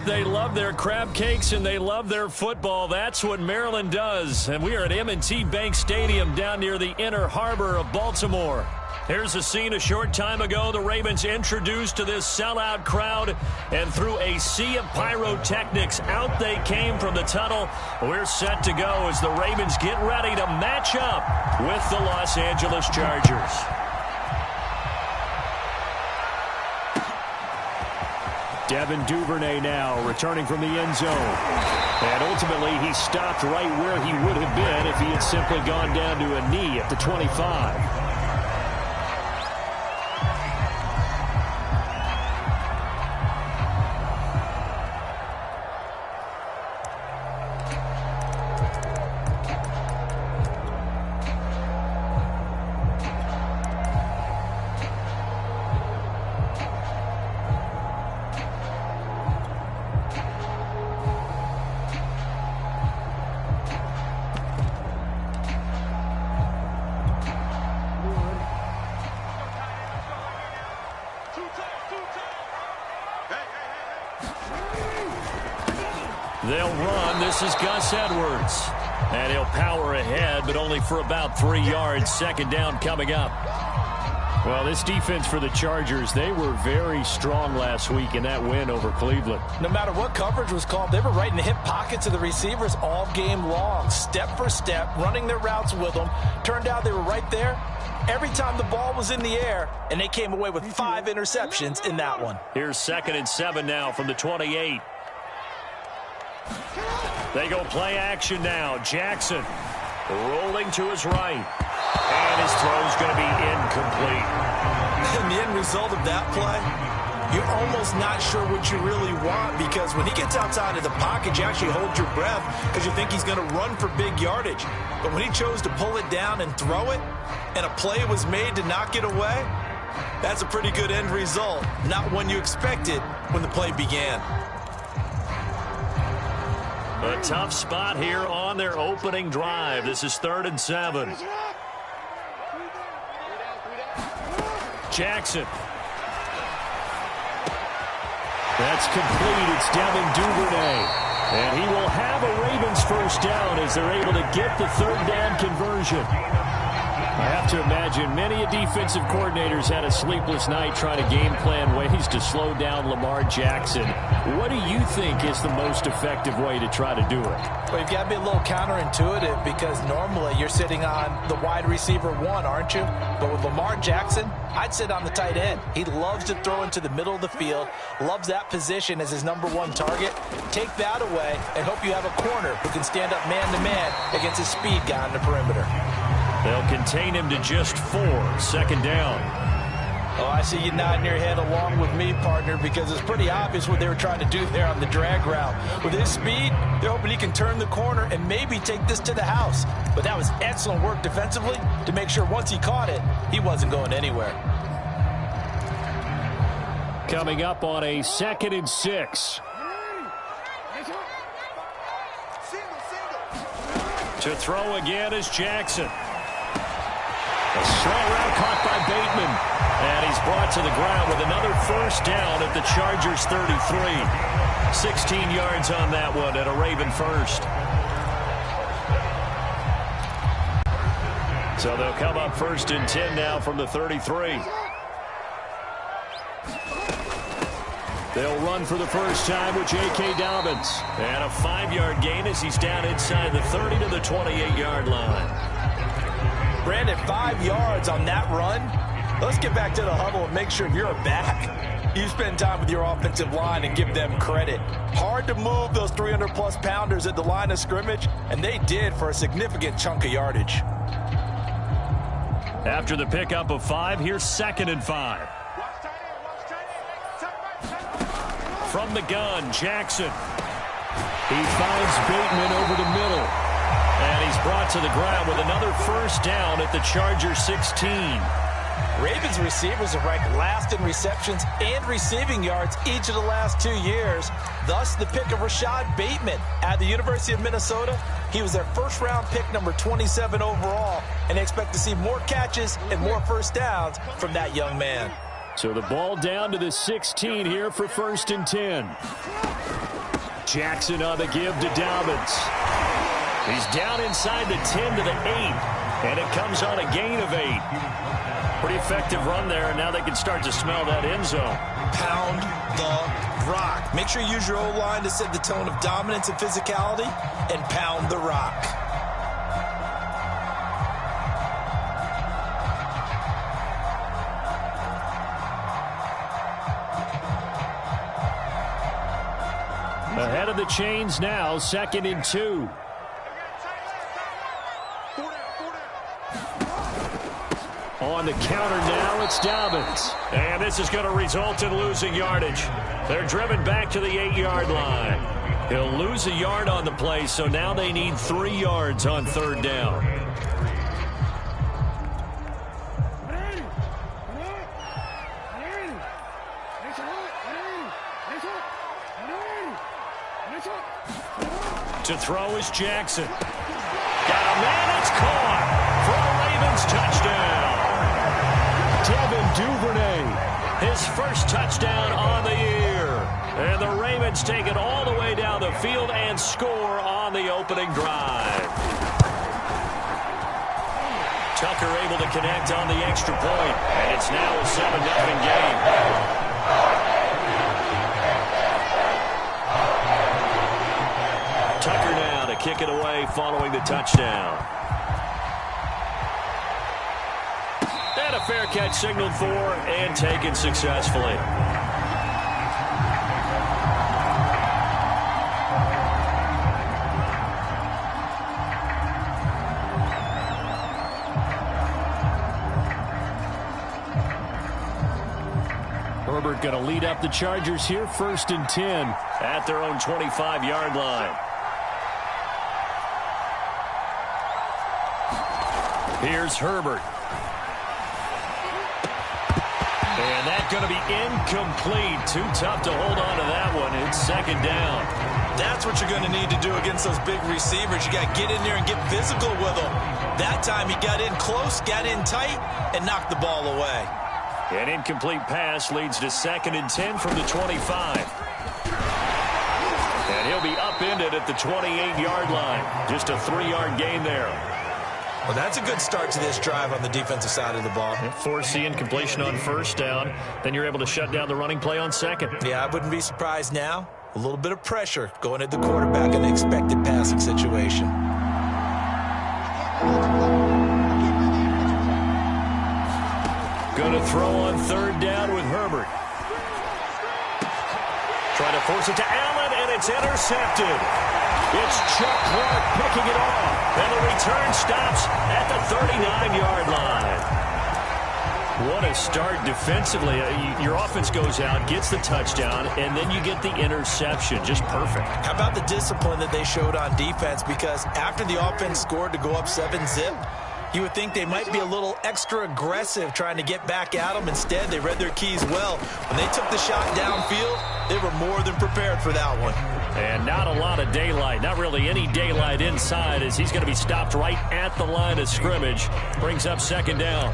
They love their crab cakes and they love their football. That's what Maryland does. And we are at M&T Bank Stadium down near the Inner Harbor of Baltimore. Here's a scene a short time ago. The Ravens introduced to this sellout crowd, and through a sea of pyrotechnics, out they came from the tunnel. We're set to go as the Ravens get ready to match up with the Los Angeles Chargers. Devin Duvernay now returning from the end zone. And ultimately, he stopped right where he would have been if he had simply gone down to a knee at the 25. They'll run. This is Gus Edwards. And he'll power ahead, but only for about 3 yards. Second down coming up. Well, this defense for the Chargers, they were very strong last week in that win over Cleveland. No matter what coverage was called, they were right in the hip pockets of the receivers all game long. Step for step, running their routes with them. Turned out they were right there every time the ball was in the air, and they came away with 5 interceptions in that one. Here's 2nd and 7 now from the 28. They go play action now. Jackson rolling to his right. And his throw's going to be incomplete. And the end result of that play, you're almost not sure what you really want, because when he gets outside of the pocket, you actually hold your breath because you think he's going to run for big yardage. But when he chose to pull it down and throw it, and a play was made to knock it away, that's a pretty good end result. Not one you expected when the play began. A tough spot here on their opening drive. This is 3rd and 7. Jackson. That's complete. It's Devin Duvernay. And he will have a Ravens first down as they're able to get the 3rd down conversion. I have to imagine many defensive coordinators had a sleepless night trying to game plan ways to slow down Lamar Jackson. What do you think is the most effective way to try to do it? Well, you've got to be a little counterintuitive, because normally you're sitting on the wide receiver 1, aren't you? But with Lamar Jackson, I'd sit on the tight end. He loves to throw into the middle of the field, loves that position as his #1 target. Take that away and hope you have a corner who can stand up man-to-man against a speed guy on the perimeter. They'll contain him to just 4. 2nd down. Oh, I see you nodding your head along with me, partner, because it's pretty obvious what they were trying to do there on the drag route. With his speed, they're hoping he can turn the corner and maybe take this to the house. But that was excellent work defensively to make sure once he caught it, he wasn't going anywhere. Coming up on a 2nd and 6. To throw again is Jackson. A straight route caught by Bateman. And he's brought to the ground with another first down at the Chargers 33. 16 yards on that one at a Raven first. So they'll come up 1st and 10 now from the 33. They'll run for the first time with J.K. Dobbins. And a 5-yard gain as he's down inside the 30 to the 28-yard line. Brandon, 5 yards on that run. Let's get back to the huddle and make sure if you're a back, you spend time with your offensive line and give them credit. Hard to move those 300-plus pounders at the line of scrimmage, and they did for a significant chunk of yardage. After the pickup of 5, here's 2nd and 5. From the gun, Jackson. He finds Bateman over the middle. And he's brought to the ground with another first down at the Chargers 16. Ravens receivers are ranked last in receptions and receiving yards each of the last 2 years. Thus, the pick of Rashad Bateman at the University of Minnesota. He was their first-round pick, number 27 overall, and they expect to see more catches and more first downs from that young man. So the ball down to the 16 here for 1st and 10. Jackson on the give to Dobbins. He's down inside the 10 to the 8, and it comes on a gain of 8. Pretty effective run there, and now they can start to smell that end zone. Pound the rock. Make sure you use your O-line to set the tone of dominance and physicality, and pound the rock. Ahead of the chains now, 2nd and 2. On the counter now, it's Dobbins. And this is going to result in losing yardage. They're driven back to the 8-yard line. He'll lose a yard on the play, so now they need 3 yards on 3rd down. To throw is Jackson. Got a man, it's caught for a Ravens touchdown. Devin Duvernay, his first touchdown on the year. And the Ravens take it all the way down the field and score on the opening drive. Tucker able to connect on the extra point, and it's now a 7-0 game. Tucker now to kick it away following the touchdown. And a fair catch signaled for and taken successfully. Herbert going to lead up the Chargers here, 1st and 10 at their own 25-yard line. Here's Herbert. And that's going to be incomplete. Too tough to hold on to that one. It's 2nd down. That's what you're going to need to do against those big receivers. You got to get in there and get physical with them. That time he got in close, got in tight, and knocked the ball away. An incomplete pass leads to 2nd and 10 from the 25. And he'll be upended at the 28-yard line. Just a 3-yard gain there. Well, that's a good start to this drive on the defensive side of the ball. Force the incompletion on 1st down. Then you're able to shut down the running play on 2nd. Yeah, I wouldn't be surprised now. A little bit of pressure going at the quarterback in an expected passing situation. Going to throw on 3rd down with Herbert. Trying to force it to Allen, and it's intercepted. It's Chuck Clark picking it off, and the return stops at the 39-yard line. What a start defensively. Your offense goes out, gets the touchdown, and then you get the interception. Just perfect. How about the discipline that they showed on defense? Because after the offense scored to go up 7-zip, you would think they might be a little extra aggressive trying to get back at them. Instead, they read their keys well. When they took the shot downfield, they were more than prepared for that one. And not a lot of daylight, not really any daylight inside, as he's going to be stopped right at the line of scrimmage. Brings up 2nd down.